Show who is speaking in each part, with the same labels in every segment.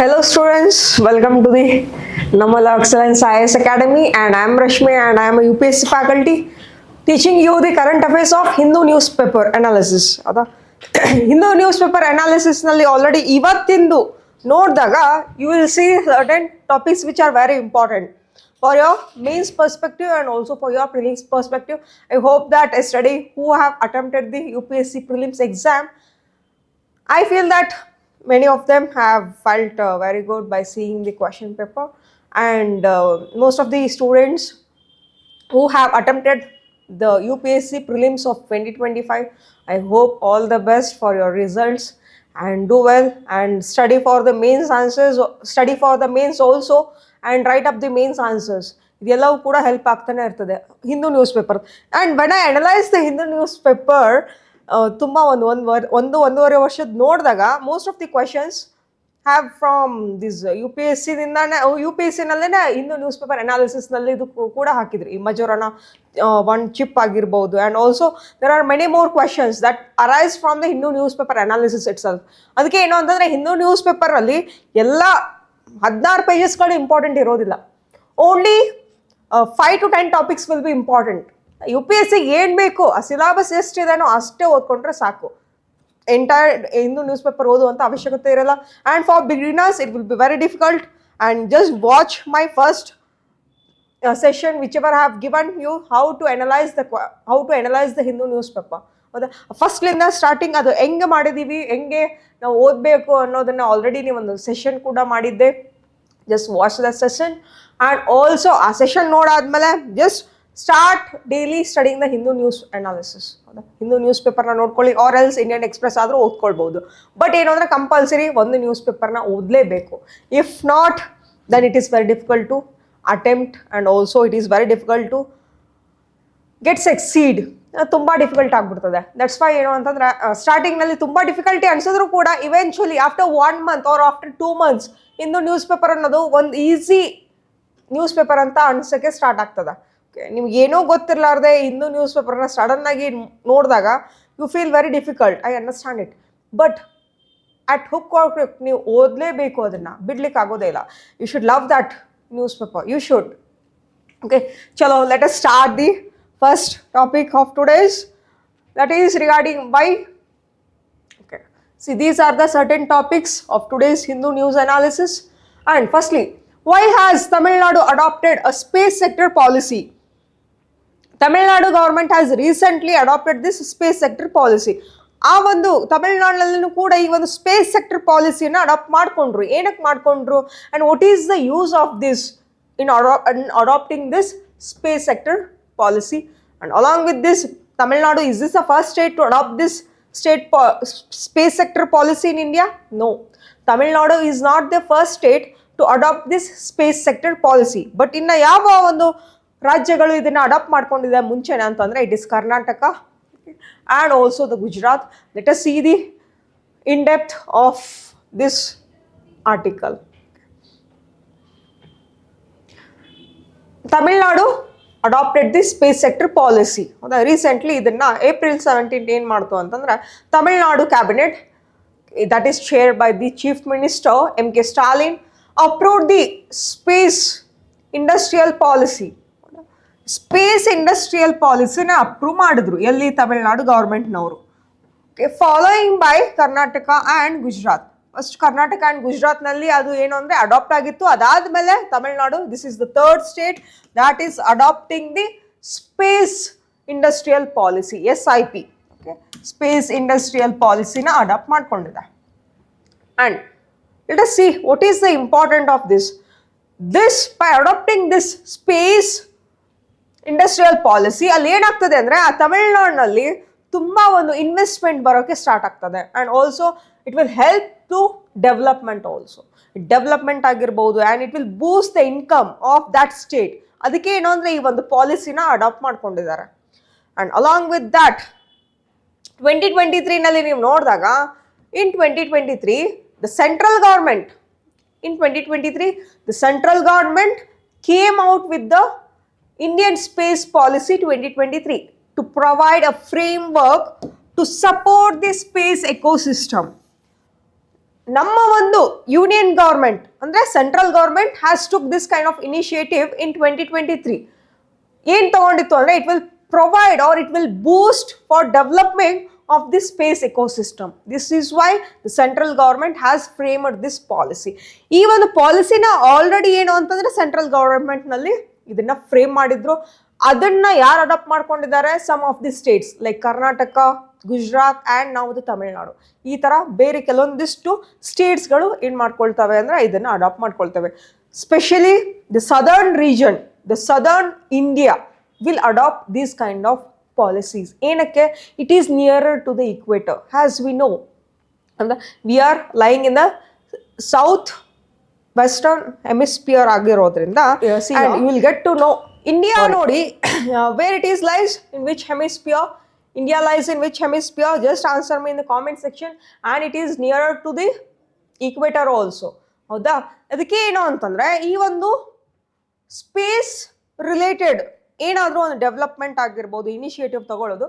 Speaker 1: Hello students, welcome to the Namala Excellence IAS Academy, and I am Rashmi and I am a UPSC faculty teaching you the current affairs of Hindu newspaper analysis. ಅದ Hindu newspaper analysis ನಲ್ಲಿ already ಇವತ್ತಿಂದು ನೋಡಿದಾಗ you will see certain topics which are very important for your mains perspective and also for your prelims perspective. I hope that yesterday who have attempted the UPSC prelims exam, I feel that many of them have felt very good by seeing the question paper, and most of the students who have attempted the UPSC prelims of 2025, I hope all the best for your results and do well and study for the mains answers, study for the mains also and write up the mains answers. ಇದೆಲ್ಲವೂ ಕೂಡ help ಆಗ್ತಾನೆ ಇರ್ತದೆ Hindu news paper. And when I analyse the Hindu news paper ತುಂಬ ಒಂದೂವರೆ ವರ್ಷದ ನೋಡಿದಾಗ most of the questions have from this U P S ಸಿದಿಂದಾನೆ ನಲ್ಲೇ ಹಿಂದೂ ನ್ಯೂಸ್ ಪೇಪರ್ ಅನಾಲಿಸಿಸ್ನಲ್ಲಿ ಇದು ಕೂಡ ಹಾಕಿದ್ರು. ಈ ಮಜೋರನ ಒನ್ ಚಿಪ್ ಆಗಿರ್ಬೋದು, and also there are many more questions that arise from the Hindu news paper analysis itself. ಅದಕ್ಕೆ ಏನು ಅಂತಂದರೆ ಹಿಂದೂ ನ್ಯೂಸ್ ಪೇಪರಲ್ಲಿ ಎಲ್ಲ 16 ಪೇಜಸ್ಗಳು ಇಂಪಾರ್ಟೆಂಟ್ ಇರೋದಿಲ್ಲ. Only 5 to 10 topics will be important. U P S ಸಿಗೆ ಏನು ಬೇಕು ಆ ಸಿಲಾಬಸ್ ಎಷ್ಟಿದೆನೋ ಅಷ್ಟೇ ಓದ್ಕೊಂಡ್ರೆ ಸಾಕು. ಎಂಟೈರ್ ಹಿಂದೂ ನ್ಯೂಸ್ ಪೇಪರ್ ಓದುವಂಥ ಅವಶ್ಯಕತೆ ಇರಲ್ಲ. And for beginners it will be very difficult. And just watch my first session which ever have given you how to analyse the Hindu news paper. ಹೌದಾ, ಫಸ್ಟ್ಲಿಂದ ಸ್ಟಾರ್ಟಿಂಗ್ ಅದು ಹೆಂಗೆ ಮಾಡಿದ್ದೀವಿ, ಹೆಂಗೆ ನಾವು ಓದಬೇಕು ಅನ್ನೋದನ್ನು ಆಲ್ರೆಡಿ ನೀವೊಂದು ಸೆಷನ್ ಕೂಡ ಮಾಡಿದ್ದೆ. Just watch the session and also ಆ ಸೆಷನ್ ನೋಡಾದ್ಮೇಲೆ just start daily studying the Hindu news analysis. ಹೌದಾ, ಹಿಂದೂ ನ್ಯೂಸ್ ಪೇಪರ್ನ ನೋಡ್ಕೊಳ್ಳಿ, ಆರ್ ಎಲ್ಸ್ ಇಂಡಿಯನ್ ಎಕ್ಸ್ಪ್ರೆಸ್ ಆದರೂ ಓದ್ಕೊಳ್ಬೋದು. ಬಟ್ ಏನು ಅಂದರೆ ಕಂಪಲ್ಸರಿ ಒಂದು ನ್ಯೂಸ್ ಪೇಪರ್ನ ಓದಲೇಬೇಕು. If not then it is very difficult to attempt and also it is very difficult to get succeed. ತುಂಬ ಡಿಫಿಕಲ್ಟ್ ಆಗಿಬಿಡ್ತದೆ. ದಟ್ಸ್ ವೈ ಏನು ಅಂತಂದರೆ ಸ್ಟಾರ್ಟಿಂಗ್ನಲ್ಲಿ ತುಂಬ ಡಿಫಿಕಲ್ಟಿ ಅನಿಸಿದ್ರು ಕೂಡ eventually after 1 month or after 2 months Hindu news paper ಅನ್ನೋದು ಒಂದು ಈಸಿ ನ್ಯೂಸ್ ಪೇಪರ್ ಅಂತ ಅನ್ಸೋಕ್ಕೆ ಸ್ಟಾರ್ಟ್ ಆಗ್ತದೆ. ನಿಮ್ಗೆ ಏನೋ ಗೊತ್ತಿರಲಾರ್ದೆ ಹಿಂದೂ ನ್ಯೂಸ್ ಪೇಪರ್ನ ಸಡನ್ನಾಗಿ ನೋಡಿದಾಗ you feel very difficult. I understand it. But at hook or quick ನೀವು ಓದಲೇಬೇಕು, ಅದನ್ನು ಬಿಡ್ಲಿಕ್ಕೆ ಆಗೋದೇ ಇಲ್ಲ. You should love that newspaper, you should. Okay, ಚಲೋ let us start the first topic of today's, that is regarding why. Okay, see, these are the certain topics of today's Hindu news analysis. And firstly, why has Tamil Nadu adopted a space sector policy? Tamil Nadu government has recently adopted this space sector policy. ಆ ಒಂದು ತಮಿಳ್ನಾಡಿನಲ್ಲೂ ಕೂಡ ಈ ಒಂದು space sector ಪಾಲಿಸಿನ adapt ಮಾಡಿಕೊಂಡ್ರು. ಏನಕ್ಕೆ ಮಾಡಿಕೊಂಡ್ರು and what is the use of this in adapting this space sector policy? And along with this, Tamil Nadu, is this the first state to adopt this space sector policy in India? No, Tamil Nadu is not the first state to adopt this space sector policy. But ಇನ್ನು ಯಾವ ಒಂದು ರಾಜ್ಯಗಳು ಇದನ್ನು adapt ಮಾಡ್ಕೊಂಡಿದೆ ಮುಂಚೆನೆ ಅಂತಂದರೆ it is Karnataka and also the Gujarat. Let us see the in depth of this article. Tamil Nadu adapted the space sector policy. ಹೌದಾ, recently ಇದನ್ನು April 17 ಏನು ಮಾಡ್ತು ಅಂತಂದರೆ Tamil Nadu cabinet, that is chaired by the chief minister M.K. Stalin, approved the space industrial policy. Space industrial ಪಾಲಿಸಿನ approve ಮಾಡಿದ್ರು ಎಲ್ಲಿ, ತಮಿಳ್ನಾಡು ಗೌರ್ಮೆಂಟ್ನವರು. Okay, following by Karnataka and Gujarat. First Karnataka and ಗುಜರಾತ್ನಲ್ಲಿ ಅದು ಏನು ಅಂದರೆ ಅಡಾಪ್ಟ್ ಆಗಿತ್ತು. ಅದಾದಮೇಲೆ Tamil Nadu, this is the third state that is adopting the space industrial policy, SIP. Okay, space industrial policy na adopt ಮಾಡ್ಕೊಂಡಿದೆ. And let us see what is the importance of this. This, by adopting this space industrial policy, ಅಲ್ಲಿ ಏನಾಗ್ತದೆ ಅಂದರೆ ಆ ತಮಿಳ್ನಾಡಿನಲ್ಲಿ ತುಂಬ ಒಂದು investment ಬರೋಕ್ಕೆ start ಆಗ್ತದೆ. And also it will help to development also. Development ಆಗಿರ್ಬೋದು and it will boost the income of that state. ಅದಕ್ಕೆ ಏನು ಅಂದರೆ ಈ ಒಂದು ಪಾಲಿಸಿನ ಅಡಾಪ್ಟ್ ಮಾಡ್ಕೊಂಡಿದ್ದಾರೆ. ಆ್ಯಂಡ್ ಅಲಾಂಗ್ ವಿತ್ ದ್ಯಾಟ್ 2023ನಲ್ಲಿ ನೀವು ನೋಡಿದಾಗ in 2023 the central government came out with the Indian space policy 2023 to provide a framework to support the space ecosystem. ನಮ್ಮ ಒಂದು ಯೂನಿಯನ್ ಗವರ್ಮೆಂಟ್ ಅಂದ್ರೆ central government has took this kind of initiative in 2023. ಏನ್ ತಗೊಂಡಿತ್ತು ಅಂದ್ರೆ it will provide or it will boost for development of the space ecosystem. This is why the central government has framed this policy. ಈ ಒಂದು ಪಾಲಿಸಿನ already ಏನು ಅಂತಂದ್ರೆ central government ನಲ್ಲಿ ಇದನ್ನ frame ಮಾಡಿದ್ರು. ಅದನ್ನ ಯಾರು ಅಡಾಪ್ಟ್ ಮಾಡ್ಕೊಂಡಿದ್ದಾರೆ? Some of the states like Karnataka, Gujarat and ನಾವು ತಮಿಳ್ನಾಡು. ಈ ಥರ ಬೇರೆ ಕೆಲವೊಂದಿಷ್ಟು ಸ್ಟೇಟ್ಸ್ಗಳು ಏನು ಮಾಡ್ಕೊಳ್ತವೆ ಅಂದರೆ ಇದನ್ನು ಅಡಾಪ್ಟ್ ಮಾಡ್ಕೊಳ್ತವೆ. Specially the southern region, the southern India will adapt these kind of policies. ಏನಕ್ಕೆ? It is nearer to the equator has we know. ಅಂದರೆ we are lying in the south western hemisphere ಆಗಿರೋದ್ರಿಂದ you will get to know India ನೋಡಿ where it is lies in which hemisphere. India lies in which hemisphere? Just answer me in the comment section. And it is nearer to the equator also. ಹೌದಾ? ಅದಕ್ಕೆ ಏನು ಅಂತಂದ್ರೆ ಈ ಒಂದು space related ಏನಾದರೂ ಒಂದು development ಆಗಿರ್ಬೋದು, ಇನಿಷಿಯೇಟಿವ್ ತಗೊಳ್ಳೋದು,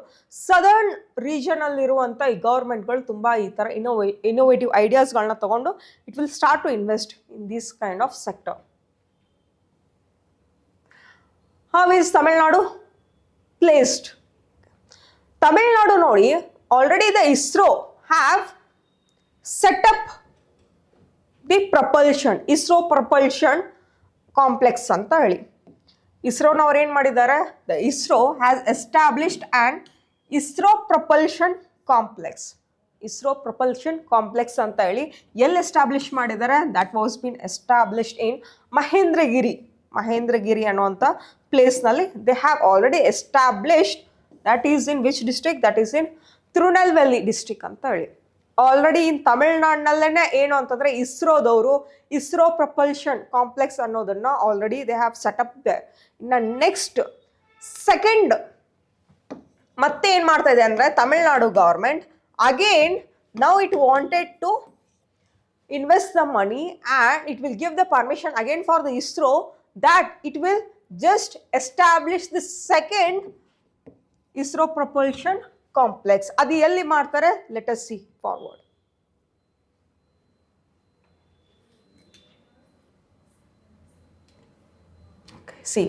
Speaker 1: ಸದರ್ನ್ ರೀಜನ್ ಅಲ್ಲಿರುವಂಥ ಈ ಗೌರ್ಮೆಂಟ್ಗಳು ತುಂಬ ಈ ಥರ ಇನ್ನೋವೇಟಿವ್ ಐಡಿಯಾಸ್ಗಳನ್ನ ತಗೊಂಡು it will start to invest in this kind of sector. How is Tamil Nadu placed? Tamil Nadu ನೋಡಿ already the ISRO have set up the propulsion, ISRO propulsion complex ಅಂತ ಹೇಳಿ. ಇಸ್ರೋನವ್ರು ಏನು ಮಾಡಿದ್ದಾರೆ? The ISRO has established an ISRO propulsion complex. ISRO propulsion complex ಅಂತ ಹೇಳಿ ಎಲ್ಲಿ establish ಮಾಡಿದ್ದಾರೆ? That was been established in Mahendragiri ಅನ್ನುವಂಥ ಪ್ಲೇಸ್ನಲ್ಲಿ they have already established. That is in which district? That is in Tirunelveli district ಅಂತ ಹೇಳಿ. ಆಲ್ರೆಡಿ ಇನ್ ತಮಿಳ್ನಾಡಿನಲ್ಲೇ ಏನು ಅಂತಂದರೆ ಇಸ್ರೋದವರು ಇಸ್ರೋ ಪ್ರಪಲ್ಷನ್ ಕಾಂಪ್ಲೆಕ್ಸ್ ಅನ್ನೋದನ್ನು already they have set up they. ಇನ್ನು ನೆಕ್ಸ್ಟ್ ಸೆಕೆಂಡ್ ಮತ್ತೆ ಏನು ಮಾಡ್ತಾ ಇದೆ ಅಂದರೆ Tamil Nadu government again now it wanted to invest the money and it will give the permission again for the ISRO that it will just establish the second ISRO propulsion complex. adi elli ಮಾಡ್ತಾರೆ? Let us see forward. Okay, see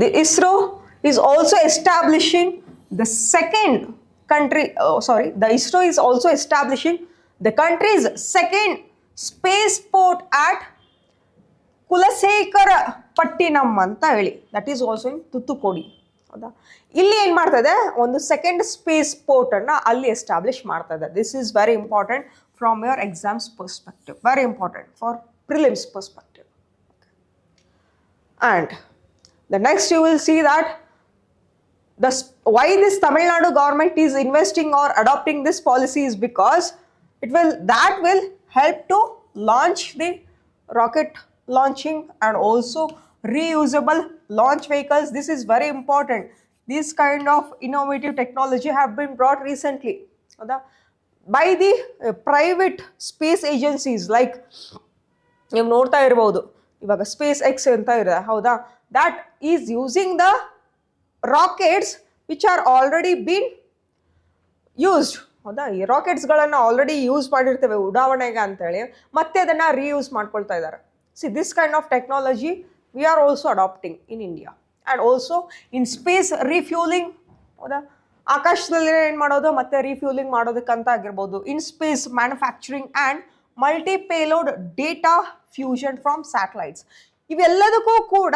Speaker 1: the ISRO is also establishing the second the ISRO is also establishing the country's second spaceport at Kulasekarapattinam ಅಂತ ಹೇಳಿ. That is also in Thoothukudi. ಹೌದಾ? ಇಲ್ಲಿ ಏನು ಮಾಡ್ತಾ ಇದೆ? ಒಂದು second space port ಅನ್ನ ಅಲ್ಲಿ ಎಸ್ಟಾಬ್ಲಿಷ್ ಮಾಡ್ತಾ ಇದೆ. This is very important from your exams perspective, very important for prelims perspective. And the next you will see that why this Tamil Nadu government is investing or adopting this policy is because that will help to launch the rocket launching and also reusable launch vehicles. This is very important. This kind of innovative technology have been brought recently by the private space agencies like ನೀವು ನೋಡ್ತಾ ಇರಬಹುದು ಇವಾಗ space X ಅಂತ ಇದೆ. ಹೌದಾ? that is using the rockets which are already bean used. ಹೌದಾ? ಈ ರಾಕೆಟ್ಸ್ಗಳನ್ನು already use ಮಾಡಿರ್ತೇವೆ ಉಡಾವಣೆಗೆ ಅಂತೇಳಿ ಮತ್ತೆ ಅದನ್ನು ರೀಯೂಸ್ ಮಾಡ್ಕೊಳ್ತಾ ಇದ್ದಾರೆ. See this kind of technology we are also adapting in India and also in space refueling. ಹೌದಾ? ಆಕಾಶದಲ್ಲಿ ಏನು ಮಾಡೋದು ಮತ್ತೆ ರೀಫ್ಯೂಲಿಂಗ್ ಮಾಡೋದಕ್ಕಂತ ಆಗಿರ್ಬೋದು. In space manufacturing and multi payload data fusion from satellites. ಇವೆಲ್ಲದಕ್ಕೂ ಕೂಡ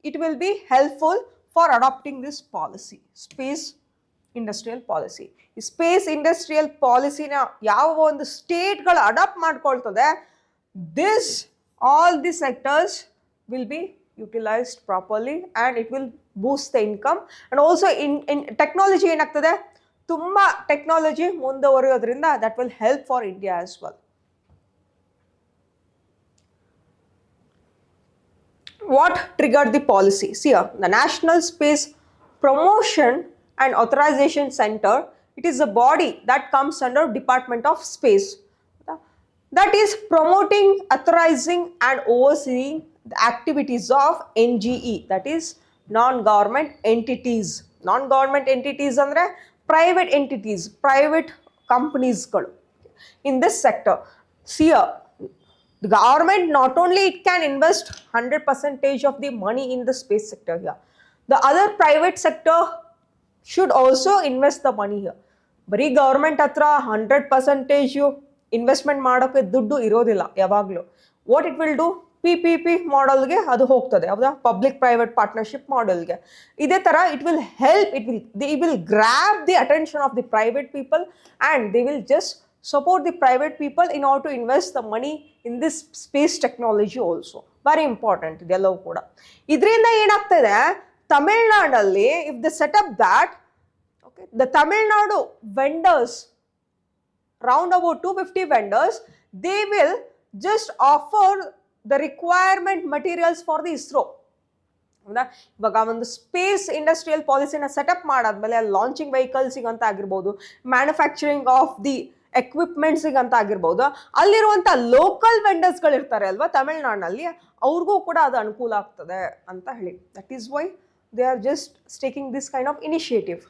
Speaker 1: it will be helpful for adopting this policy, space industrial policy. ಈ ಸ್ಪೇಸ್ ಇಂಡಸ್ಟ್ರಿಯಲ್ ಪಾಲಿಸಿನ ಯಾವ ಒಂದು ಸ್ಟೇಟ್ಗಳು adapt ಮಾಡ್ಕೊಳ್ತದೆ, all these sectors will be utilized properly and it will boost the income. And also in technology ಏನಾಗ್ತದೆ? ತುಂಬ technology ಮುಂದುವರಿಯೋದ್ರಿಂದ that will help for India as well. What triggered the policy? See here, the National Space Promotion and Authorization Center, it is a body that comes under Department of Space that is promoting, authorizing and overseeing the activities of NGE, that is non-government entities. Non-government entities andre private entities, private companiesಗಳು in this sector. See, the government not only it can invest 100% of the money in the space sector here, the other private sector should also invest the money here. ಬರೀ government ಹತ್ರ 100% investment ಮಾಡೋಕ್ಕೆ ದುಡ್ಡು ಇರೋದಿಲ್ಲ ಯಾವಾಗಲೂ. What it will do, PPP ಮಾಡೆಲ್ಗೆ ಅದು ಹೋಗ್ತದೆ, ಹೌದಾ, public private partnership ಮಾಡೆಲ್ಗೆ. ಇದೇ ಥರ it will help, they will grab the attention of the private people and they will just support the private people in order to invest the money in this space technology also. Very important ಇದೆಲ್ಲವೂ ಕೂಡ. ಇದರಿಂದ ಏನಾಗ್ತದೆ, ತಮಿಳ್ನಾಡಲ್ಲಿ if the setup that, okay, the Tamil Nadu vendors, round about 250 vendors, they will just offer the requirement materials for the ISRO. ಇವಾಗ ಒಂದು space industrial ಪಾಲಿಸಿನ setup ಮಾಡಾದ್ಮೇಲೆ launching ವೆಹಿಕಲ್ಸಿಗೆ ಅಂತ ಆಗಿರ್ಬೋದು, ಮ್ಯಾನುಫ್ಯಾಕ್ಚರಿಂಗ್ ಆಫ್ ದಿ ಎಕ್ವಿಪ್ಮೆಂಟ್ಸಿಗೆ ಅಂತ ಆಗಿರ್ಬೋದು, ಅಲ್ಲಿರುವಂಥ ಲೋಕಲ್ ವೆಂಡರ್ಸ್ಗಳು ಇರ್ತಾರೆ ಅಲ್ವಾ ತಮಿಳ್ನಾಡಿನಲ್ಲಿ, ಅವ್ರಿಗೂ ಕೂಡ ಅದು ಅನುಕೂಲ ಆಗ್ತದೆ ಅಂತ ಹೇಳಿ. That is why they are just taking this kind of initiative.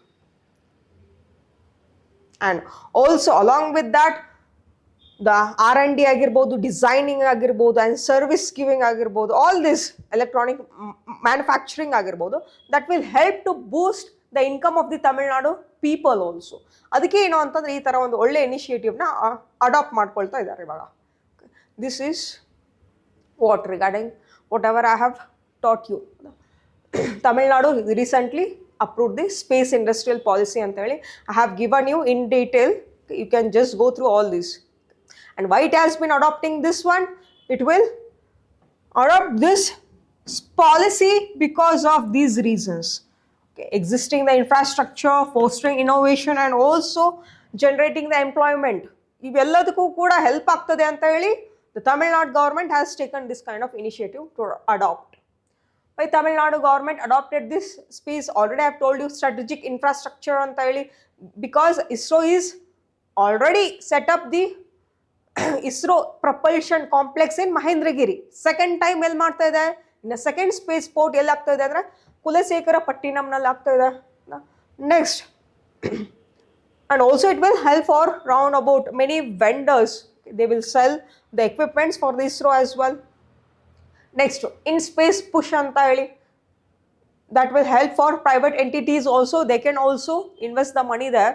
Speaker 1: And also along with that the R&D ಆಗಿರ್ಬೋದು, ಡಿಸೈನಿಂಗ್ ಆಗಿರ್ಬೋದು, ಆ್ಯಂಡ್ ಸರ್ವಿಸ್ ಗಿವಿಂಗ್ ಆಗಿರ್ಬೋದು, ಆಲ್ ದಿಸ್ ಎಲೆಕ್ಟ್ರಾನಿಕ್ ಮ್ಯಾನುಫ್ಯಾಕ್ಚರಿಂಗ್ ಆಗಿರ್ಬೋದು, that will help to boost the income of the Tamil Nadu people also. ಅದಕ್ಕೆ ಏನು ಅಂತಂದರೆ ಈ ಥರ ಒಂದು ಒಳ್ಳೆ ಇನಿಷಿಯೇಟಿವ್ನ ಅಡಾಪ್ಟ್ ಮಾಡ್ಕೊಳ್ತಾ ಇದ್ದಾರೆ ಇವಾಗ. This is what regarding whatever I have taught you. Tamil Nadu recently approved the space industrial policy ಅಂತ ಹೇಳಿ I have given you in detail. You can just go through all this. And why it has been adopting this one? It will adopt this policy because of these reasons. Okay, existing the infrastructure, fostering innovation, and also generating the employment. ಇವೆಲ್ಲದಕ್ಕೂ ಕೂಡ help ಆಗ್ತದೆ ಅಂತ ಹೇಳಿ the Tamil Nadu government has taken this kind of initiative to adopt. Why Tamil Nadu government adopted this space? Already I have told you strategic infrastructure ಅಂತ ಹೇಳಿ, because ISRO is already set up the ISRO propulsion complex in Mahendragiri. Second time ಎಲ್ಲಿ ಮಾಡ್ತಾ ಇದೆ, ಇನ್ನು second space port ಎಲ್ಲಿ ಆಗ್ತಾ ಇದೆ ಅಂದರೆ ಕುಲಶೇಖರ ಪಟ್ಟಿನಂನಲ್ಲಿ ಆಗ್ತಾ ಇದೆ. Next, and also it will help for round about many vendors. They will sell the equipments for the ISRO as well. Next, in space push anta heli, that will help for private entities also. They can also invest the money there.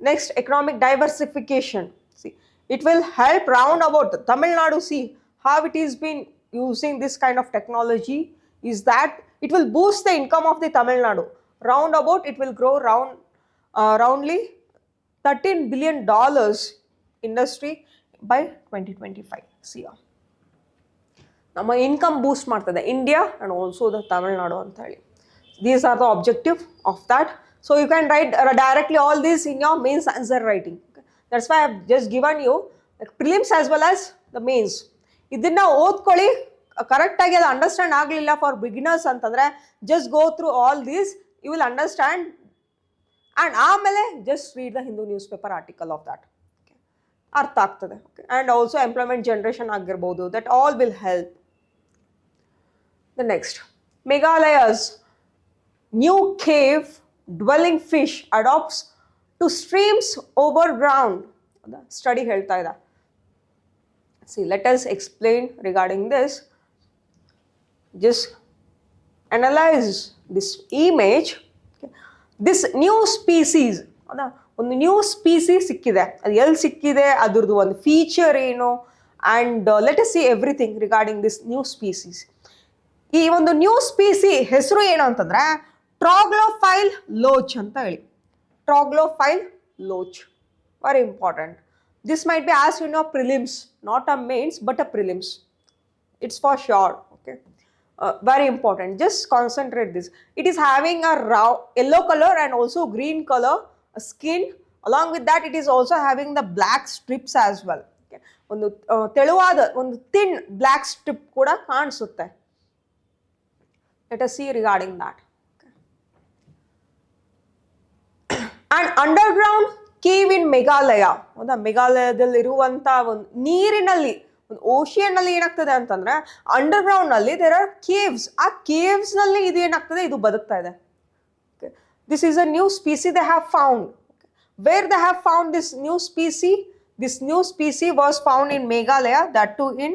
Speaker 1: Next, economic diversification. See, it will help round about Tamil Nadu. See how it is been using this kind of technology is that it will boost the income of the Tamil Nadu. Round about it will grow roundly $13 billion industry by 2025. See, ನಮ್ಮ income boost ಮಾಡ್ತದೆ India and also the Tamil Nadu ಅಂತ ಹೇಳಿ. These are the objective of that. So you can write directly all these in your mains answer writing. That's why I have just given you prelims as well as the mains. ಇದನ್ನು ಓದ್ಕೊಳ್ಳಿ, ಕರೆಕ್ಟಾಗಿ ಅದು understand ಆಗಲಿಲ್ಲ for beginners ಅಂತಂದರೆ just go through all these, you will understand. And ಆಮೇಲೆ just read the Hindu news paper article of that, ಅರ್ಥ ಆಗ್ತದೆ. Okay, and also employment generation ಆಗಿರ್ಬೋದು, that all will help. The next, Meghalaya's new cave dwelling fish adopts to streams overground. The study ಹೇಳ್ತಾ ಇದೆ. See, let us explain regarding this. Just analyze this image. Okay. This new species, ಒಂದು new species ಸಿಕ್ಕಿದೆ. ಅದು ಎಲ್ಲಿ ಸಿಕ್ಕಿದೆ, ಅದ್ರದ್ದು ಒಂದು feature ಏನು, and let us C everything regarding this new species. ಈ ಒಂದು ನ್ಯೂ ಸ್ಪೀಸಿ ಹೆಸರು ಏನು ಅಂತಂದ್ರೆ ಟ್ರಾಗ್ಲೋಫೈಲ್ ಲೋಚ್ ಅಂತ ಹೇಳಿ. Troglophile loach, very important. This might be asked in your prelims, not a mains but a prelims. It's for sure. Okay, very important. Just concentrate this. It is having a raw yellow color and also green color skin. Along with that, it is also having the black strips as well. Okay, ಒಂದು ತೆಳುವಾದ ಒಂದು thin black strip ಕೂಡ ಕಾಣಿಸುತ್ತೆ. Let us see regarding that. Okay. And underground cave in Meghalaya. ಒಂದು ಮೇಘಾಲಯದಲ್ಲಿರುವಂಥ ಒಂದು ನೀರಿನಲ್ಲಿ, ಒಂದು ಓಷಿಯನ್ನಲ್ಲಿ ಏನಾಗ್ತದೆ ಅಂತಂದರೆ ಅಂಡರ್ಗ್ರೌಂಡ್ನಲ್ಲಿ ದೇರ್ ಆರ್ ಕೇವ್ಸ್. ಆ ಕೇವ್ಸ್ನಲ್ಲಿ ಇದು ಏನಾಗ್ತದೆ, ಇದು ಬದುಕ್ತಾ ಇದೆ. Okay, this is a new species they have found. Okay, Where they have found this new species? This new species was found in Meghalaya, that too in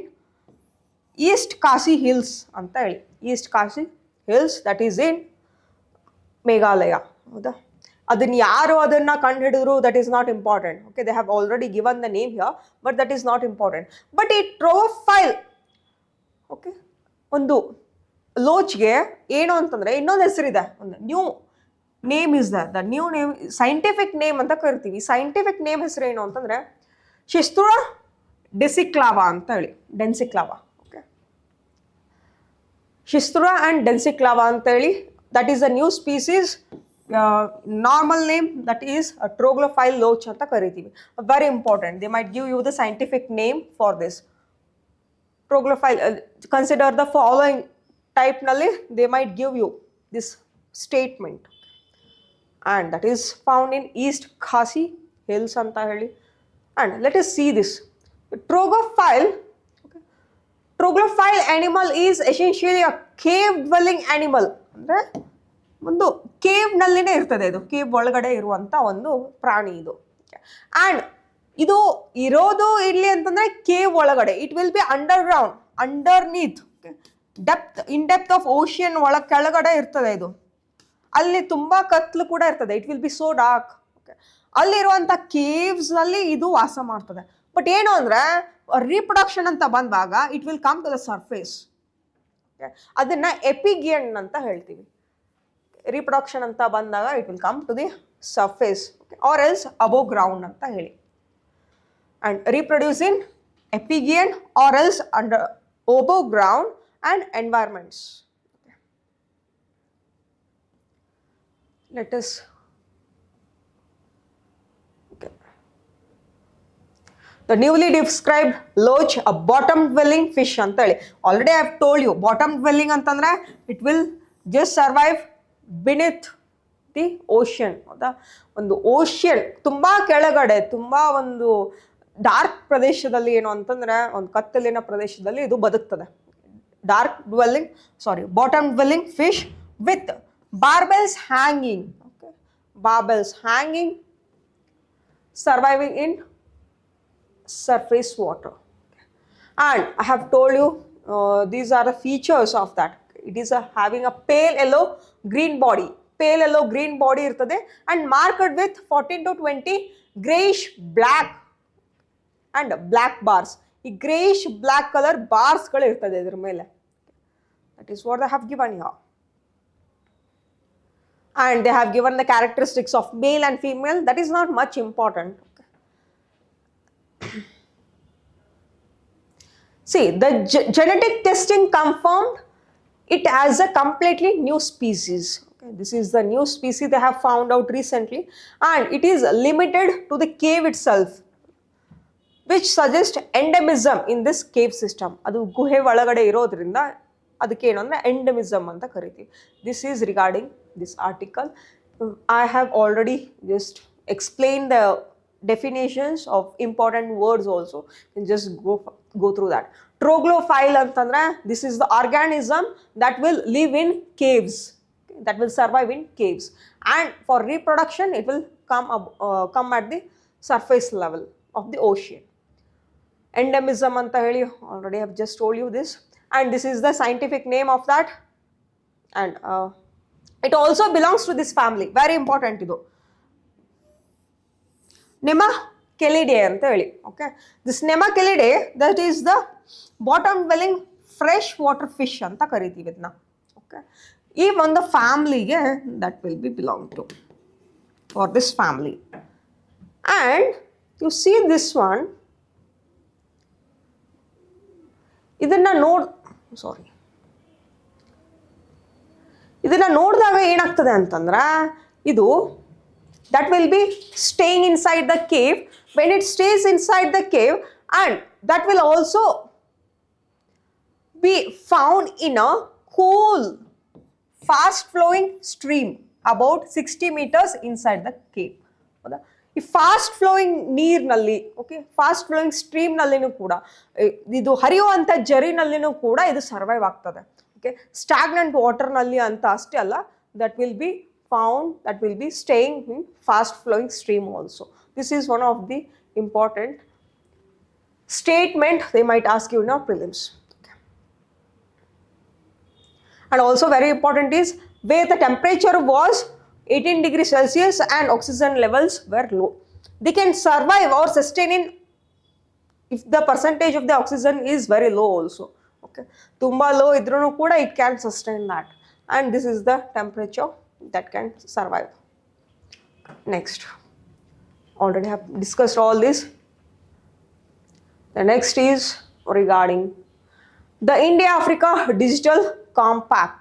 Speaker 1: East Khasi Hills ಅಂತ ಹೇಳಿ. East Khasi Hills, that is in Meghalaya. ಹೌದಾ? ಅದನ್ನ ಯಾರು ಅದನ್ನ ಕಂಡುಹಿಡಿದ್ರು, that is not important. Okay, they have already given the name here, but that is not important. But ಈ troglophile, okay, ಒಂದು ಲೋಚ್ಗೆ ಏನು ಅಂತಂದ್ರೆ ಇನ್ನೊಂದು ಹೆಸರಿದೆ, ಒಂದು new name is the new name, scientific name ಅಂತ ಕರಿತೀವಿ. ಸೈಂಟಿಫಿಕ್ ನೇಮ್ ಹೆಸರು ಏನು ಅಂತಂದ್ರೆ ಶಿಸ್ತುರಾ ಡೆಸಿಕ್ಲಾವಾ ಅಂತ ಹೇಳಿ. ಡೆನ್ಸಿಕ್ಲಾವಾ. ಓಕೆ, ಶಿಸ್ತುರಾ ಅಂಡ್ ಡೆನ್ಸಿಕ್ಲಾವಾ ಅಂತ ಹೇಳಿ, that is a new species. Normal name, that is a troglophile loach anta karitivi. Very important, they might give you the scientific name for this troglophile. Consider the following type nalli they might give you this statement, and that is found in East Khasi Hills anta heli. And let us see this troglophile. Okay, troglophile animal is essentially a cave dwelling animal. ಅಂದರೆ ಒಂದು ಕೇವ್ನಲ್ಲಿನೇ ಇರ್ತದೆ, ಇದು cave ಒಳಗಡೆ ಇರುವಂಥ ಒಂದು ಪ್ರಾಣಿ ಇದು. And ಇದು ಇರೋದು ಇಲ್ಲಿ ಅಂತಂದರೆ ಕೇವ್ ಒಳಗಡೆ. It will B under ground, ಅಂಡರ್ನೀತ್, depth, in depth of ocean ಕೆಳಗಡೆ ಇರ್ತದೆ ಇದು. ಅಲ್ಲಿ ತುಂಬ ಕತ್ಲು ಕೂಡ ಇರ್ತದೆ. It will be so dark. Okay, ಅಲ್ಲಿರುವಂಥ ಕೇವ್ಸ್ನಲ್ಲಿ ಇದು ವಾಸ ಮಾಡ್ತದೆ. ಬಟ್ ಏನು ಅಂದರೆ ರೀಪ್ರೊಡಕ್ಷನ್ ಅಂತ ಬಂದಾಗ it will come to the surface. ಅದನ್ನ ಎಪಿಗಿಯನ್ ಅಂತ ಹೇಳ್ತೀವಿ. ರೀಪ್ರೊಡಕ್ಷನ್ ಅಂತ ಬಂದಾಗ it will come to the surface, or else above ground ಅಂತ ಹೇಳಿ. And reproduce in epigean or else under above ground and environments. Let us the newly described loach, a bottom dwelling fish ಅಂತ ಹೇಳಿ. Already I have told you, bottom dwelling ಅಂತಂದ್ರೆ it will just survive beneath the ocean. ಹೌದಾ? ಒಂದು ocean ತುಂಬ ಕೆಳಗಡೆ, ತುಂಬ ಒಂದು dark ಪ್ರದೇಶದಲ್ಲಿ, ಏನು ಅಂತಂದ್ರೆ ಒಂದು ಕತ್ತಲಿನ ಪ್ರದೇಶದಲ್ಲಿ ಇದು ಬದುಕ್ತದೆ. Dark dwelling, bottom dwelling fish with barbels hanging. Okay, barbels hanging, surviving in surface water. And I have told you these are the features of that. It is having a pale yellow green body. Pale yellow green body irtade and marked with 14 to 20 grayish black and black bars. ಈ grayish black color bars ಗಳು ಇರ್ತದೆ ಇದರ ಮೇಲೆ. That is what they have given here. And they have given the characteristics of male and female. That is not much important. See, the genetic testing confirmed it as a completely new species. Okay, this is the new species they have found out recently, and it is limited to the cave itself, which suggests endemism in this cave system. ಅದು ಗುಹೆ ಒಳಗಡೆ ಇರೋದ್ರಿಂದ ಅದಕ್ಕೆ ಏನು ಅಂದರೆ ಎಂಡಮಿಸಮ್ ಅಂತ ಕರಿತೀವಿ. This is regarding this article. I have already just explained the definitions of important words also. You can just go through that. Troglophile antandre, this is the organism that will live in caves, that will survive in caves, and for reproduction it will come at the surface level of the ocean. Endemism anta heli, already I have just told you this, and this is the scientific name of that. And it also belongs to this family. Very important idu, Nemaccalidae ಅಂತ ಹೇಳಿ. Okay, this Nemaccalidae, that is the bottom dwelling fresh water fish ಅಂತ ಕರಿತೀವಿ ಇದನ್ನ. Okay, ಈ ಒಂದು ಫ್ಯಾಮ್ಲಿಗೆ that will be belong to, for this family. And you see this one, ಇದನ್ನ ನೋಡಿದಾಗ ಏನಾಗ್ತದೆ ಅಂತಂದ್ರೆ, ಇದು that will be staying inside the cave. When it stays inside the cave, and that will also be found in a cool, fast flowing stream about 60 meters inside the cave. ಈ fast flowing ನೀರಿನಲ್ಲಿ, okay, fast flowing ಸ್ಟ್ರೀಮ್ನಲ್ಲಿನೂ ಕೂಡ, ಇದು ಹರಿಯುವಂಥ ಜರಿನಲ್ಲಿನೂ ಕೂಡ ಇದು survive ಆಗ್ತದೆ. Okay, stagnant ವಾಟರ್ನಲ್ಲಿ ಅಂತ ಅಷ್ಟೇ ಅಲ್ಲ, that will be staying in fast flowing stream also. This is one of the important statement they might ask you in our prelims. Okay. And also very important is where the temperature was 18 degrees Celsius and oxygen levels were low. They can survive or sustain in if the percentage of the oxygen is very low also. Okay, tumba low idrunu kuda it can sustain that, and this is the temperature that can survive. Next, already have discussed all this. The next is regarding the India Africa Digital Compact.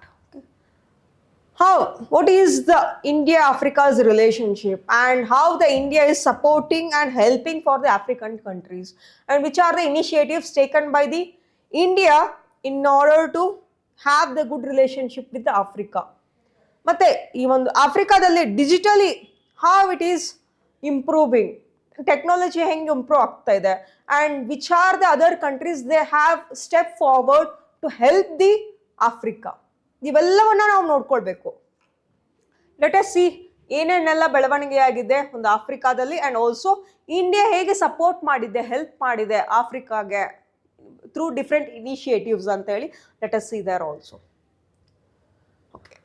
Speaker 1: What is the India Africa's relationship and how the India is supporting and helping for the African countries, and which are the initiatives taken by the India in order to have the good relationship with the Africa. ಮತ್ತೆ ಈ ಒಂದು ಆಫ್ರಿಕಾದಲ್ಲಿ digitally how it is improving, technology ಹೆಂಗೆ improve ಆಗ್ತಾ ಇದೆ, and which are the other countries they have step forward to help the Africa. ಇವೆಲ್ಲವನ್ನ ನಾವು ನೋಡ್ಕೊಳ್ಬೇಕು. ಲೆಟ್ ಅಸ್ ಸಿ ಏನೇನೆಲ್ಲ ಬೆಳವಣಿಗೆ ಆಗಿದೆ ಒಂದು ಆಫ್ರಿಕಾದಲ್ಲಿ, ಆ್ಯಂಡ್ ಆಲ್ಸೋ ಇಂಡಿಯಾ ಹೇಗೆ ಸಪೋರ್ಟ್ ಮಾಡಿದೆ, ಹೆಲ್ಪ್ ಮಾಡಿದೆ ಆಫ್ರಿಕಾಗೆ ಥ್ರೂ ಡಿಫ್ರೆಂಟ್ ಇನಿಷಿಯೇಟಿವ್ಸ್ ಅಂತ ಹೇಳಿ. Let us see there also. Okay,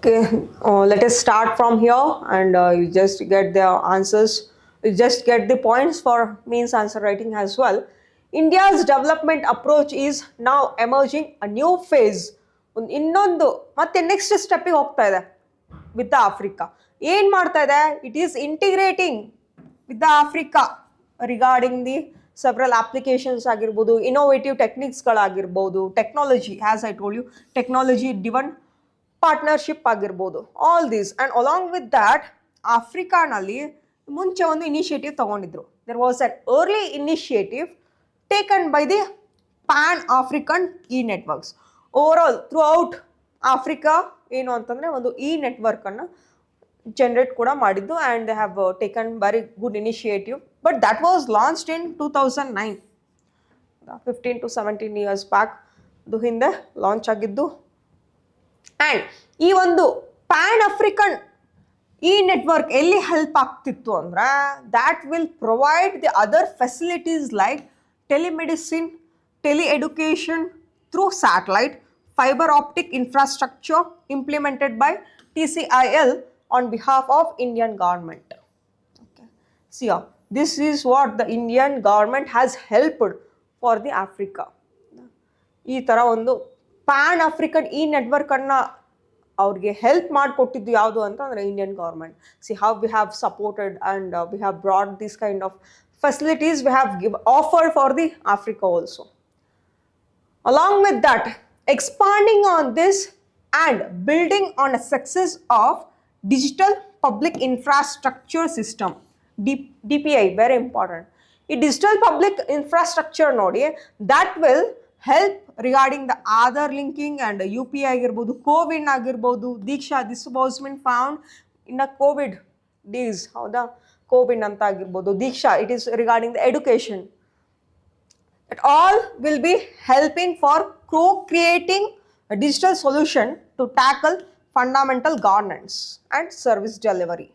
Speaker 1: okay, let us start from here, and you just get the answers, you just get the points for means answer writing as well. India's development approach is now emerging a new phase. ಇನ್ನೊಂದು ಮತ್ತೆ next ಸ್ಟೆಪ್ಪಿಗೆ ಹೋಗ್ತಾ ಇದೆ with the Africa. ಏನು ಮಾಡ್ತಾ ಇದೆ, it is integrating with the Africa regarding the several applications ಆಗಿರ್ಬೋದು, innovative ಟೆಕ್ನಿಕ್ಸ್ಗಳಾಗಿರ್ಬೋದು, technology as I told you, technology driven partnership ಆಗಿರ್ಬೋದು, all these. And along with that ಆಫ್ರಿಕಾನಲ್ಲಿ ಮುಂಚೆ ಒಂದು ಇನಿಷಿಯೇಟಿವ್ ತಗೊಂಡಿದ್ರು. There was an early initiative taken by the pan African e networks. Over all throughout Africa ಏನು ಅಂತಂದರೆ ಒಂದು e ನೆಟ್ವರ್ಕನ್ನು ಜನರೇಟ್ ಕೂಡ ಮಾಡಿದ್ದು, and they have taken very good initiative. But that was launched in 2009, 15 to 17 years back ಅದು ಹಿಂದೆ launch ಆಗಿದ್ದು. And ಈ ಒಂದು ಪ್ಯಾನ್ ಆಫ್ರಿಕನ್ ಈ ನೆಟ್ವರ್ಕ್ ಎಲ್ಲಿ ಹೆಲ್ಪ್ ಆಗ್ತಿತ್ತು ಅಂದರೆ, that will provide the other facilities like telemedicine, tele education through satellite, fiber optic infrastructure implemented by TCIL on behalf of Indian government. Okay. See, this is what the Indian government has helped for the Africa. ಈ ಥರ ಒಂದು PAN African ಈ ನೆಟ್ವರ್ಕನ್ನು ಅವ್ರಿಗೆ help ಮಾಡಿಕೊಟ್ಟಿದ್ದು ಯಾವುದು ಅಂತಂದರೆ Indian government. See how we have supported and we have brought this kind of facilities we have offered for the Africa also. Along with that, expanding on this and building on a success of digital public infrastructure system, DPI, very important. ಈ digital public infrastructure ನೋಡಿ, that will help regarding the Aadhaar linking and UPI ಆಗಿರ್ಬೋದು, ಕೋವಿನ್ ಆಗಿರ್ಬೋದು, DIKSHA disbursement found in a COVID days, ಹೌದಾ, ಕೋವಿನ್ ಅಂತ ಆಗಿರ್ಬೋದು, DIKSHA it is regarding the education. It all will be helping for co-creating a digital solution to tackle fundamental governance and service delivery.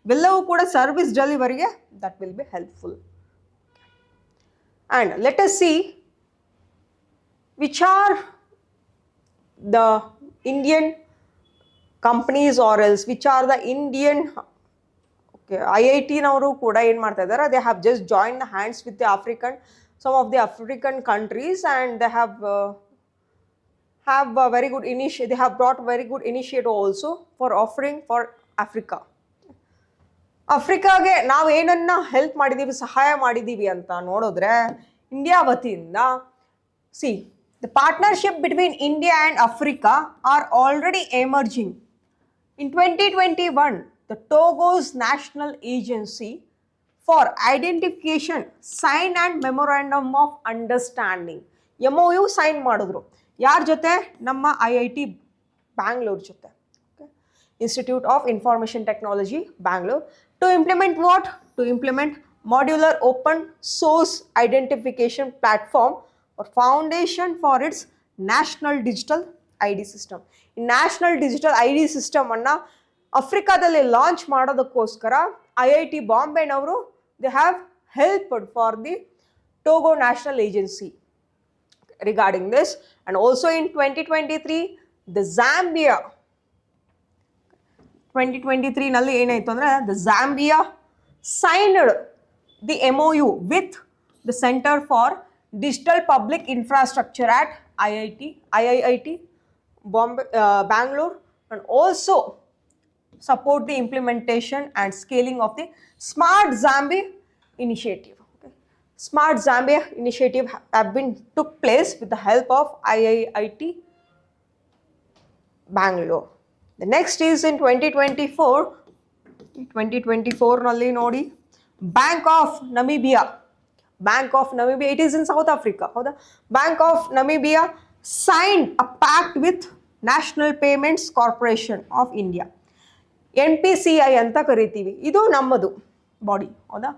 Speaker 1: ಇವೆಲ್ಲವೂ ಕೂಡ service ಡೆಲಿವರಿಗೆ that will be helpful. And let us see which are the Indian companies or else which are the Indian IIT ನವರು ಕೂಡ ಏನು ಮಾಡ್ತಾ ಇದ್ದಾರೆ, they have just joined the hands with the some of the African countries, and they have a very good they have brought very good initiative also for offering for Africa. ಆಫ್ರಿಕಾಗೆ ನಾವು ಏನನ್ನ help ಮಾಡಿದ್ದೀವಿ, ಸಹಾಯ ಮಾಡಿದ್ದೀವಿ ಅಂತ ನೋಡಿದ್ರೆ India ವತಿಯಿಂದ, C the partnership between India and Africa are already emerging. In 2021, the Togo's national agency for identification sign and memorandum of understanding MOU sign ಮಾಡಿದ್ರು. ಯಾರ ಜೊತೆ? ನಮ್ಮ IIT ಬ್ಯಾಂಗ್ಳೂರ್ ಜೊತೆ, institute of information technology Bangalore, to implement what? To implement modular open source identification platform or foundation for its national digital ID system. ಈ national digital ID system ಅನ್ನ ಆಫ್ರಿಕಾದಲ್ಲಿ launch ಮಾಡೋದಕ್ಕೋಸ್ಕರ IIT ಬಾಂಬೆನವರು they have helped for the Togo national agency regarding this. And also in 2023 the Zambia 2023 ನಲ್ಲಿ ಏನಾಯ್ತು ಅಂದ್ರೆ the Zambia signed the MOU with the Center for Digital Public Infrastructure at IIT Bombay, Bangalore, and also support the implementation and scaling of the Smart Zambia initiative. Smart Zambia initiative have been took place with the help of IIT Bangalore. The next is in 2024 nalli nodi Bank of Namibia, it is in South Africa. Bank of Namibia signed a pact with National Payments Corporation of India. NPCI anta ಕರಿತೀವಿ, ಇದು ನಮ್ಮದು body. ಹೌದಾ,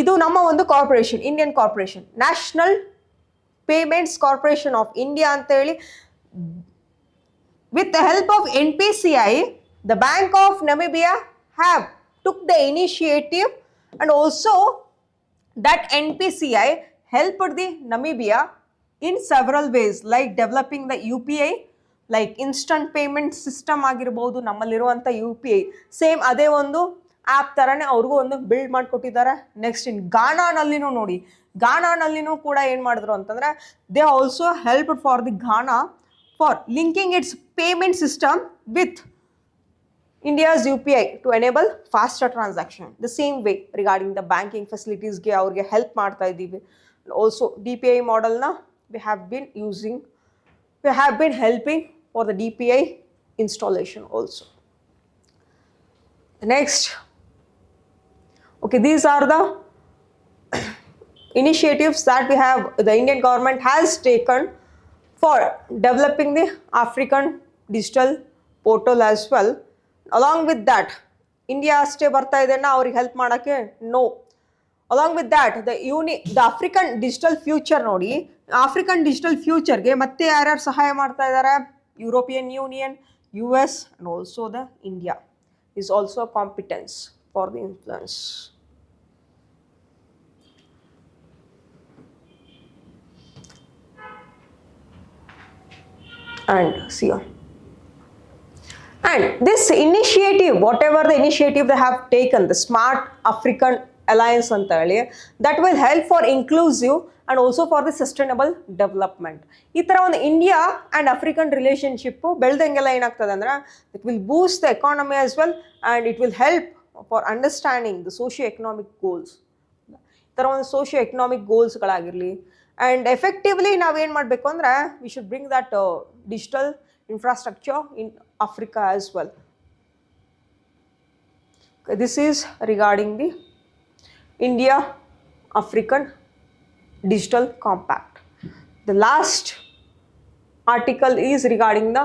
Speaker 1: ಇದು ನಮ್ಮ ಒಂದು corporation, Indian corporation, national payments corporation of India ಅಂತ ಹೇಳಿ. With the help of NPCI, the bank of ನಮಿಬಿಯಾ have took the initiative and also that NPCI helped the Namibia in several ways, like developing the UPI, like instant payment system ಆಗಿರ್ಬೋದು. ನಮ್ಮಲ್ಲಿರುವಂಥ UPI same ಅದೇ ಒಂದು app ಥರನೇ ಅವ್ರಿಗೂ ಒಂದು build ಮಾಡಿಕೊಟ್ಟಿದ್ದಾರೆ. Next ಇನ್ ಗಾನಾನಲ್ಲಿನೂ ನೋಡಿ, ಗಾನಾನಲ್ಲಿನೂ ಕೂಡ ಏನು ಮಾಡಿದ್ರು ಅಂತಂದರೆ they also helped for the Ghana for linking it's payment system with India's UPI to enable faster transaction. The same way regarding the banking facilities ಗೆ ಅವ್ರಿಗೆ ಹೆಲ್ಪ್ ಮಾಡ್ತಾ ಇದ್ದೀವಿ. Also DPI ಮಾಡೆಲ್ನ we have been helping for the DPI installation also. Next, okay, these are the initiatives that the Indian government has taken for developing the African digital portal as well. Along with that, India ಅಷ್ಟೇ ಬರ್ತಾ ಇದೆನಾ ಅವ್ರಿಗೆ help ಮಾಡೋಕ್ಕೆ? No. Along with that the African digital future ನೋಡಿ, African digital ಫ್ಯೂಚರ್ಗೆ ಮತ್ತೆ ಯಾರ್ಯಾರು ಸಹಾಯ ಮಾಡ್ತಾ ಇದ್ದಾರೆ? European union, US, and also the India is also a competence for the influence. And see on. And this initiative, whatever the initiative they have taken, the Smart African Alliance anta ಹೇಳಿ, that will help for inclusive and also for the sustainable development. ಈ ಥರ ಒಂದು India and ಅಫ್ರಿಕನ್ relationship ಬೆಳೆದಂಗೆಲ್ಲ ಏನಾಗ್ತದೆ ಅಂದರೆ it will boost the economy as well and it will help for understanding the socio economic goals. ಈ ಥರ ಒಂದು socio economic ಗೋಲ್ಸ್ಗಳಾಗಿರಲಿ. And effectively ನಾವೇನು ಮಾಡಬೇಕು ಅಂದರೆ we should bring that digital infrastructure in Africa as well. Okay, this is regarding the India African Digital Compact. The last article is regarding the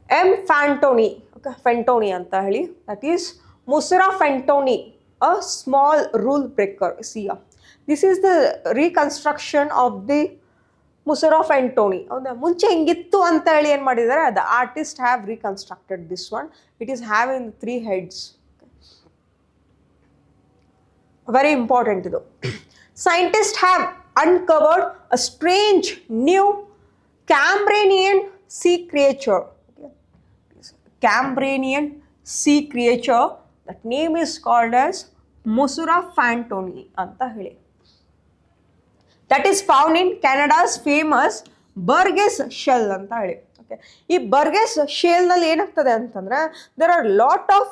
Speaker 1: M. Fantoni, okay, Fantoni anta heli, that is Musra Fantoni, a small rule breaker. See, this is the reconstruction of the Mosura fentoni. ಹೌದಾ, ಮುಂಚೆ ಹಿಂಗಿತ್ತು ಅಂತ ಹೇಳಿ ಏನು ಮಾಡಿದ್ದಾರೆ, the artist have reconstructed this one. It is having 3 heads. Very important ಇದು. Scientist have uncovered a strange new Cambrian sea creature. Cambrian sea creature, that name is called as Musura Fantoni anta ಹೇಳಿ. That is found in Canada's famous Burgess Shale ಅಂತ ಹೇಳಿ. Okay, ಈ ಬರ್ಗೆಸ್ ಶೇಲ್ನಲ್ಲಿ ಏನಾಗ್ತದೆ ಅಂತಂದರೆ there are lot of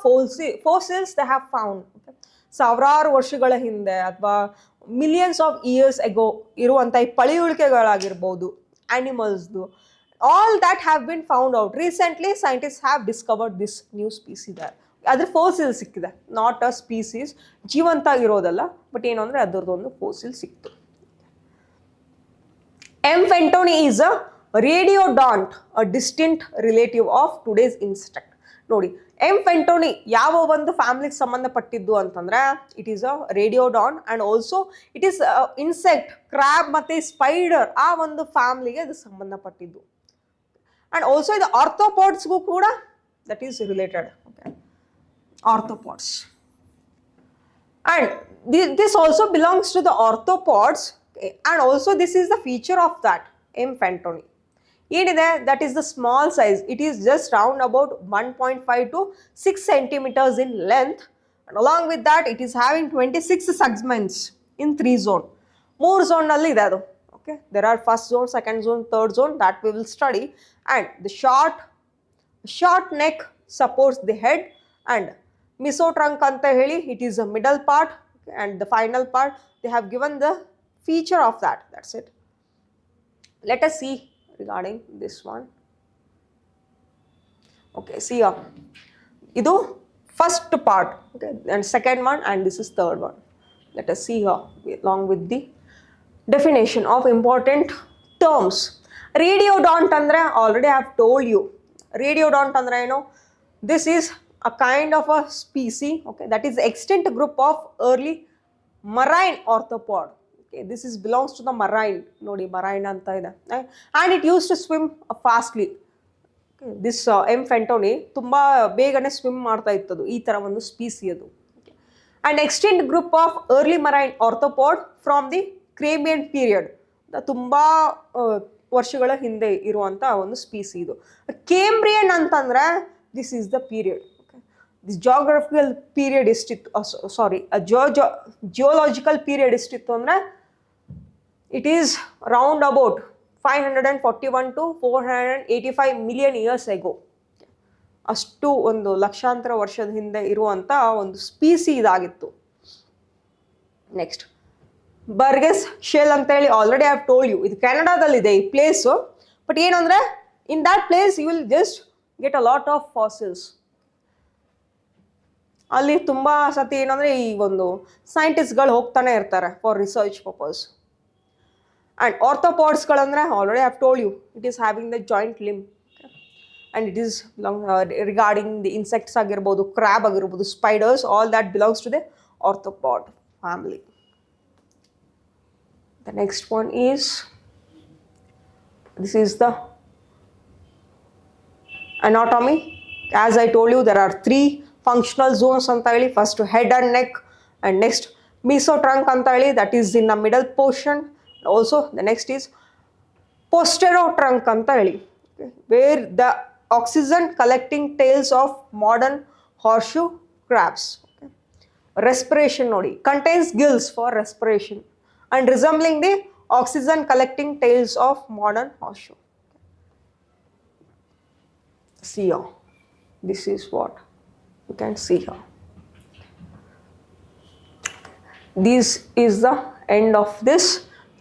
Speaker 1: fossils they have found. Okay, ಸಾವಿರಾರು ವರ್ಷಗಳ ಹಿಂದೆ ಅಥವಾ ಮಿಲಿಯನ್ಸ್ ಆಫ್ ಇಯರ್ಸ್ ಎಗೋ ಇರುವಂಥ ಈ ಪಳಿಯುಳಿಕೆಗಳಾಗಿರ್ಬೋದು, ಆ್ಯನಿಮಲ್ಸ್ದು, all that have been found out. Recently scientist have discovered this new species ಇದೆ. ಅದ್ರ ಫೋಸಿಲ್ ಸಿಕ್ಕಿದೆ, ನಾಟ್ ಅ ಸ್ಪೀಸೀಸ್, ಜೀವಂತ ಆಗಿರೋದಲ್ಲ, ಬಟ್ ಏನು ಅಂದರೆ ಅದರದ್ದೊಂದು ಫೋಸಿಲ್ ಸಿಕ್ತು. M. Fantoni is a radiodont, a distant relative of today's insect. ನೋಡಿ, ಎಂ ಫೆಂಟೋನಿ ಯಾವ ಒಂದು ಫ್ಯಾಮಿಲಿಗೆ ಸಂಬಂಧಪಟ್ಟಿದ್ದು ಅಂತಂದ್ರೆ it is a radiodont and also it is insect crab ಮತ್ತೆ ಸ್ಪೈಡರ್ ಆ ಒಂದು ಫ್ಯಾಮಿಲಿಗೆ ಅದು ಸಂಬಂಧಪಟ್ಟಿದ್ದು. ಅಂಡ್ ಆಲ್ಸೋ ಇದು ಆರ್ಥೋಪಾಡ್ಸ್ಗೂ ಕೂಡ that is related. Okay, arthropods and this also belongs to the arthropods. Okay, and also this is the feature of that M. fentoni. ಏನಿದೆ that is the small size. It is just round about 1.5 to 6 centimeters in length, and along with that it is having 26 segments in 3 zone. 3 zone ನಲ್ಲಿ ಇದೆ ಅದು. Okay, there are first zone, second zone, third zone that we will study. And the short neck supports the head, and mesotrunk anta heli it is a middle part, and the final part they have given the feature of that. That's it. Let us see regarding this one. Okay, see here, idu first part, okay, and second one, and this is third one. Let us see here along with the definition of important terms. Radiodont andre already I have told you. Radiodont andre you know, this is a kind of a species, okay, that is extinct group of early marine arthropod. Okay, this is belongs to the marine. Nodi marine anta ide, and it used to swim fastly. Okay, this M. fentoni tumba begane swim ಮಾಡ್ತಾ ಇತ್ತದು, ಈ ತರ ಒಂದು species ಅದು. And extinct group of early marine arthropod from the Cambrian period. ತುಂಬಾ ವರ್ಷಗಳ ಹಿಂದೆ ಇರುವಂತ ಒಂದು ಸ್ಪೀಸಿ ಇದು. ಕೇಂಬ್ರಿಯನ್ ಅಂತಂದ್ರೆ this is the period. This geographical period ಎಷ್ಟಿತ್ತು, ಜಿಯೋಲಾಜಿಕಲ್ ಪೀರಿಯಡ್ ಎಷ್ಟಿತ್ತು ಅಂದರೆ it is round about 541 to 485 million years ago. ಅಷ್ಟು ಒಂದು ಲಕ್ಷಾಂತರ ವರ್ಷದ ಹಿಂದೆ ಇರುವಂಥ ಒಂದು ಸ್ಪೀಸಿ ಇದಾಗಿತ್ತು. ನೆಕ್ಸ್ಟ್ ಬರ್ಗೆಸ್ ಶೆಲ್ ಅಂತ ಹೇಳಿ already I have told you, ಇದು ಕೆನಡಾದಲ್ಲಿದೆ ಈ ಪ್ಲೇಸು. ಬಟ್ ಏನು ಅಂದರೆ in that place you will just get a lot of fossils. ಅಲ್ಲಿ ತುಂಬ ಸತಿ ಏನಂದರೆ ಈ ಒಂದು ಸೈಂಟಿಸ್ಟ್ಗಳು ಹೋಗ್ತಾನೆ ಇರ್ತಾರೆ ಫಾರ್ ರಿಸರ್ಚ್ ಪರ್ಪಸ್. ಆ್ಯಂಡ್ ಆರ್ಥೋಪಾಡ್ಸ್ಗಳಂದರೆ already I have told you it is having the joint limb, and it is regarding the insects ಆಗಿರ್ಬೋದು, ಕ್ರ್ಯಾಬ್ ಆಗಿರ್ಬೋದು, spiders, all that belongs to the arthropod family. The next one is this is the anatomy. As I told you, there are 3 functional zones anta heli. First head and neck, and next mesotrunk anta heli, that is in the middle portion. Also the next is posterotrunk anta heli, okay, where the oxygen collecting tails of modern horseshoe crabs. Okay. Respiration nodi contains gills for respiration and resembling the oxygen collecting tails of modern horseshoe. See here, this is what you can see here. This is the end of this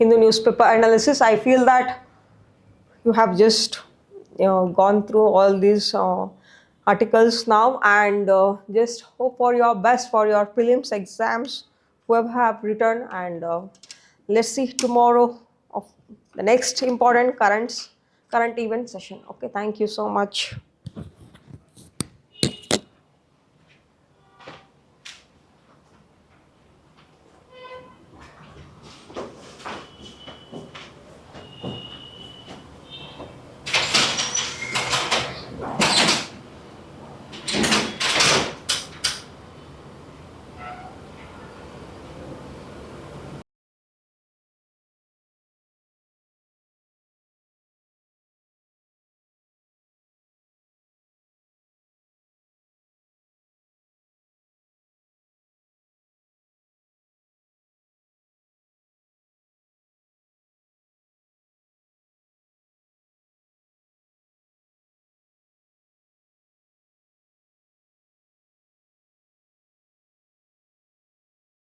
Speaker 1: Hindu newspaper analysis. I feel that you have just gone through all these articles now, and just hope for your best for your prelims exams whoever have written, and let's see tomorrow of the next important current event session. Okay, thank you so much.